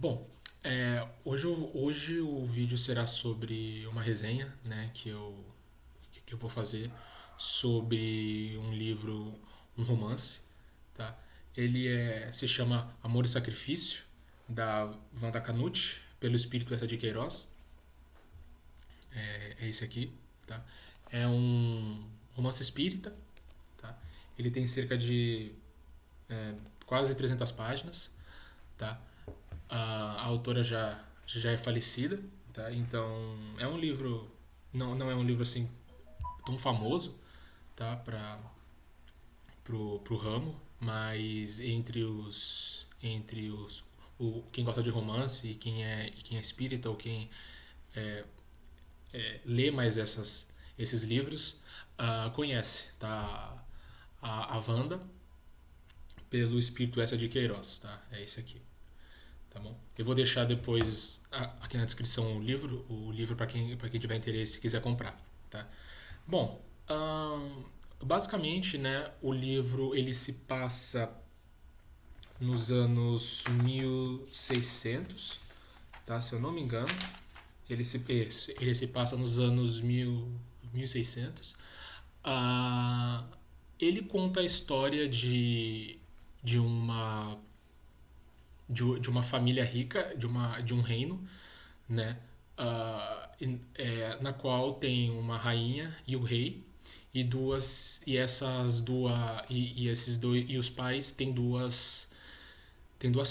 Bom, hoje o vídeo será sobre uma resenha, né, que eu vou fazer sobre um livro, um romance, tá? Se chama Amor e Sacrifício, da Wanda Canucci, pelo Espírito Essa de Queiroz. É esse aqui, tá? É um romance espírita, tá? Ele tem cerca de quase 300 páginas, tá? A autora já é falecida, tá? Então é um livro, não é um livro assim tão famoso, tá? Pro ramo, mas quem gosta de romance e quem é espírita ou quem lê mais esses livros conhece, tá? A Wanda pelo Espírito Essa de Queiroz, tá? É esse aqui. Tá bom? Eu vou deixar depois aqui na descrição o livro para quem tiver interesse e quiser comprar, tá? Bom, basicamente, né, o livro ele se passa nos anos 1600, tá? Se eu não me engano, ele se passa nos anos 1600. Ah, ele conta a história de uma de uma família rica, de um reino, né? Na qual tem uma rainha e o rei e essas duas e esses dois e os pais têm duas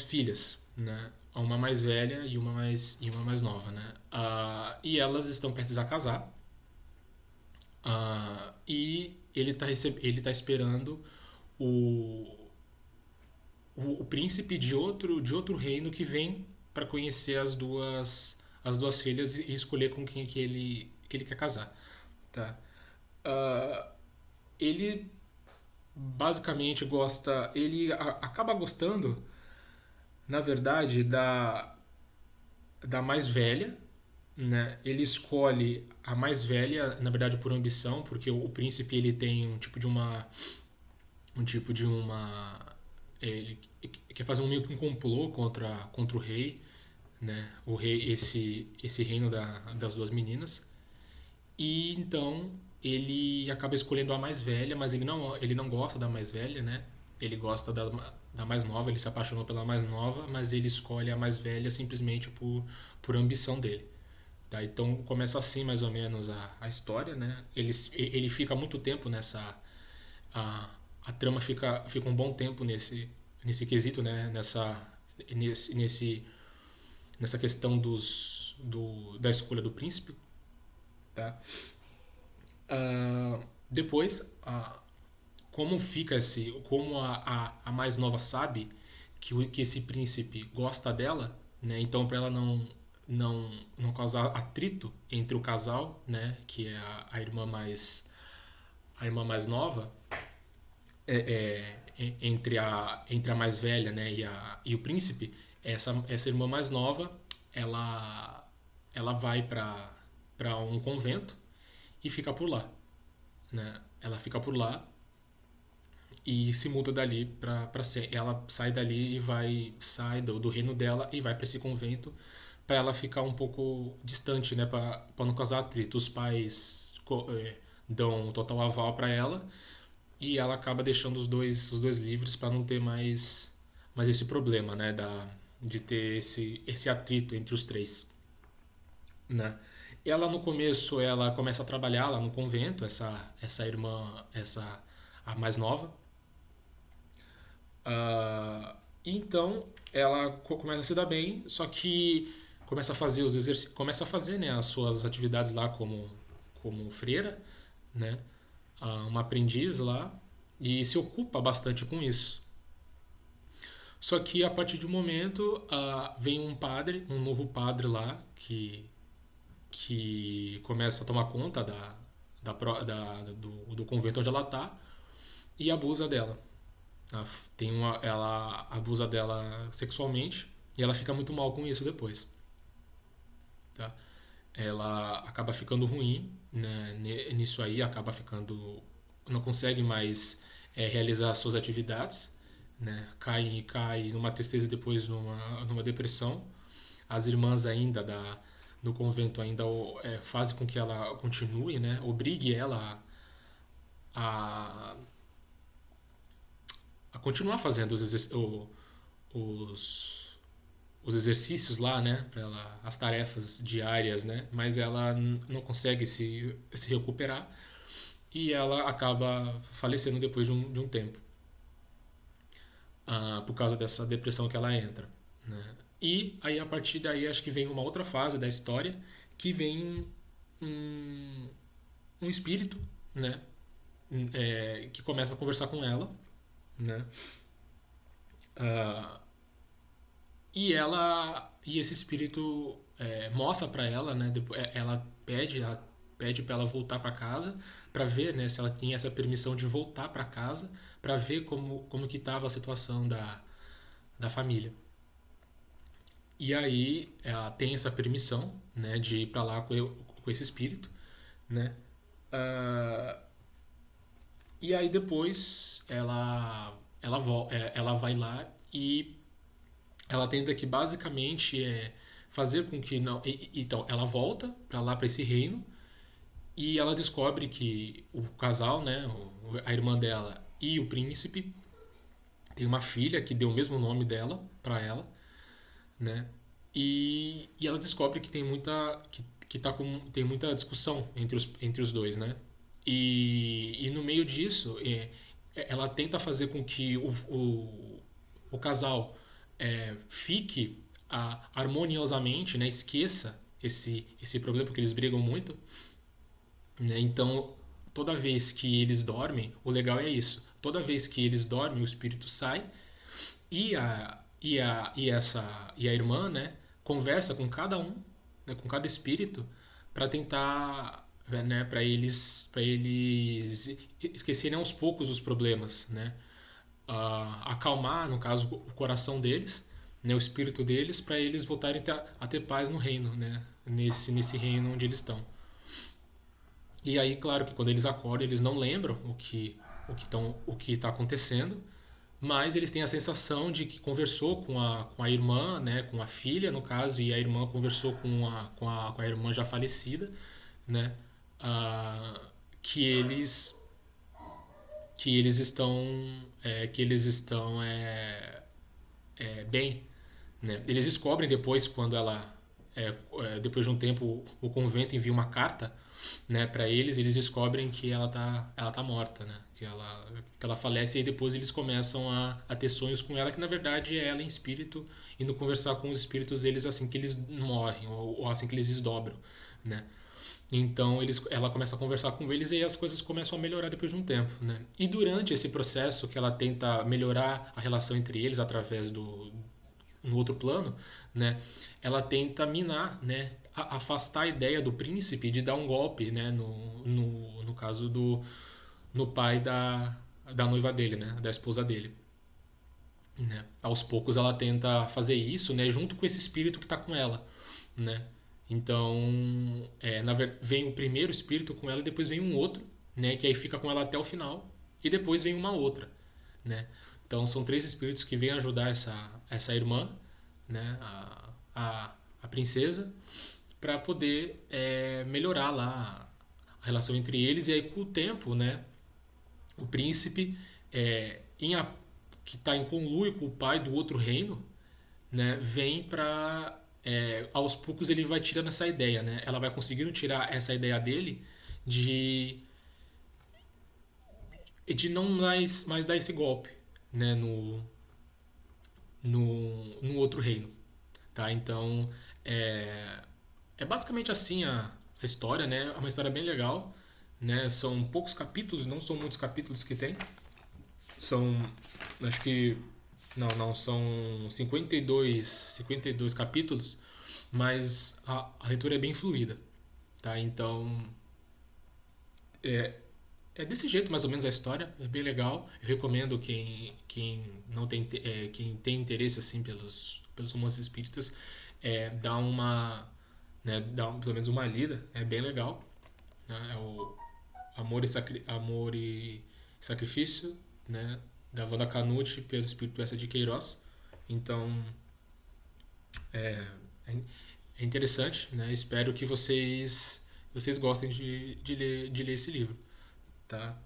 filhas, né? Uma mais velha e uma mais nova, né? E elas estão prestes a casar. E ele tá esperando o, o príncipe de outro reino que vem para conhecer as duas filhas e escolher com quem que ele quer casar, tá? Ah, ele basicamente acaba gostando, na verdade, da mais velha, né? Ele escolhe a mais velha, na verdade, por ambição, porque o príncipe ele tem um tipo de uma ele quer fazer um meio que um complô contra o rei, né? O rei esse reino das duas meninas. E então ele acaba escolhendo a mais velha, mas ele não gosta da mais velha, né? Ele gosta da mais nova, ele se apaixonou pela mais nova, mas ele escolhe a mais velha simplesmente por ambição dele. Tá? Então começa assim mais ou menos a história, né? Ele fica muito tempo nessa. A, a trama fica um bom tempo nesse quesito, né? Nessa questão da escolha do príncipe. Tá? Depois, como fica como a mais nova sabe que esse príncipe gosta dela, né? Então para ela não causar atrito entre o casal, né? Que é a irmã mais nova, entre a mais velha, né? E o príncipe, essa irmã mais nova, ela ela vai para um convento e fica por lá, né? Ela fica por lá e se muda dali para ser. Ela sai dali e sai do reino dela e vai para esse convento para ela ficar um pouco distante, né? Para não causar atrito. Os pais dão um total aval para ela e ela acaba deixando os dois livres para não ter mais esse problema, né? De ter esse atrito entre os três, né? Ela no começo ela começa a trabalhar lá no convento, essa irmã, essa a mais nova. Então ela começa a se dar bem, só que começa a fazer, né, as suas atividades lá como freira, né, uma aprendiz lá e se ocupa bastante com isso. Só que a partir de um momento vem um novo padre lá que começa a tomar conta do convento onde ela está e abusa dela. Ela abusa dela sexualmente e ela fica muito mal com isso depois. Tá? Ela acaba ficando ruim, né, nisso aí, acaba ficando. Não consegue mais realizar suas atividades, né? Cai numa tristeza e depois numa depressão. as irmãs ainda do convento ainda fazem com que ela continue, né? Obrigue ela a, a continuar fazendo os, os exercícios lá, né? Para ela, as tarefas diárias, né? Mas ela não consegue se recuperar e ela acaba falecendo depois de um tempo, por causa dessa depressão que ela entra, né? E aí a partir daí acho que vem uma outra fase da história que vem um, um espírito, né? Que começa a conversar com ela, né? Ah, e esse espírito mostra para ela, né? Ela pede para ela voltar para casa para ver, né, se ela tinha essa permissão de voltar para casa para ver como que estava a situação da família. E aí ela tem essa permissão, né, de ir para lá com esse espírito, né? Ah, e aí depois ela vai lá e ela tenta que basicamente fazer com que não. Então, ela volta para lá, para esse reino, e ela descobre que o casal, né, a irmã dela e o príncipe, tem uma filha que deu o mesmo nome dela para ela, né? E ela descobre que tem tem muita discussão entre os dois, né? E no meio disso, ela tenta fazer com que o casal fique harmoniosamente, né? Esqueça esse problema, porque eles brigam muito, né? Então, toda vez que eles dormem, o legal é isso. Toda vez que eles dormem, o espírito sai e a irmã, né, conversa com cada um, né, com cada espírito, para tentar, né, para eles esquecerem aos poucos os problemas, né, acalmar, no caso, o coração deles, né, o espírito deles, para eles voltarem a ter paz no reino, né, nesse reino onde eles estão. E aí, claro que quando eles acordam, eles não lembram o que está acontecendo, mas eles têm a sensação de que conversou com a irmã, né, com a filha, no caso, e a irmã conversou com a irmã já falecida, né, ah, que eles que eles estão bem, né? Eles descobrem depois quando depois de um tempo o convento envia uma carta, né, para eles descobrem que ela tá morta, né? Que ela falece e depois eles começam a ter sonhos com ela que na verdade é ela em espírito indo conversar com os espíritos deles assim que eles morrem ou assim que eles desdobram, né? Então ela começa a conversar com eles e aí as coisas começam a melhorar depois de um tempo, né? E durante esse processo que ela tenta melhorar a relação entre eles através do no outro plano, né? Ela tenta minar, né? Afastar a ideia do príncipe de dar um golpe, né? No caso no pai da noiva dele, né? Da esposa dele. Né? Aos poucos ela tenta fazer isso, né? Junto com esse espírito que está com ela, né? Então, vem o primeiro espírito com ela e depois vem um outro, né? Que aí fica com ela até o final e depois vem uma outra, né? Então são três espíritos que vêm ajudar essa irmã, né? A princesa, para poder melhorar lá a relação entre eles e aí com o tempo, né? O príncipe que está em conluio com o pai do outro reino, né, vem para aos poucos ele vai tirando essa ideia, né? Ela vai conseguindo tirar essa ideia dele de não mais dar esse golpe, né, no outro reino, tá? Então é basicamente assim a história, né? É uma história bem legal, né? São poucos capítulos, não são muitos capítulos que tem. São, acho que não, são 52 capítulos, mas a leitura é bem fluida, tá? Então, é, é desse jeito mais ou menos a história, é bem legal. Eu recomendo quem não tem quem tem interesse assim pelos romances espíritas, dar uma, né, pelo menos uma lida, é bem legal, né? É o Amor e Sacrifício, né, da Wanda Canute pelo Espírito Essa de Queiroz. Então, É interessante, né? Espero que vocês gostem de ler esse livro, tá?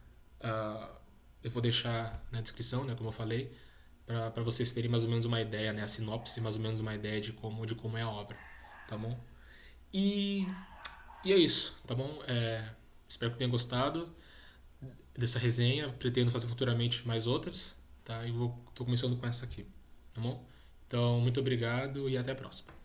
Eu vou deixar na descrição, né, como eu falei, para vocês terem mais ou menos uma ideia, né, a sinopse, mais ou menos uma ideia de como é a obra, tá bom? E, e é isso, tá bom? Espero que tenham gostado dessa resenha. Pretendo fazer futuramente mais outras, tá? Tô começando com essa aqui, tá bom? Então, muito obrigado e até a próxima.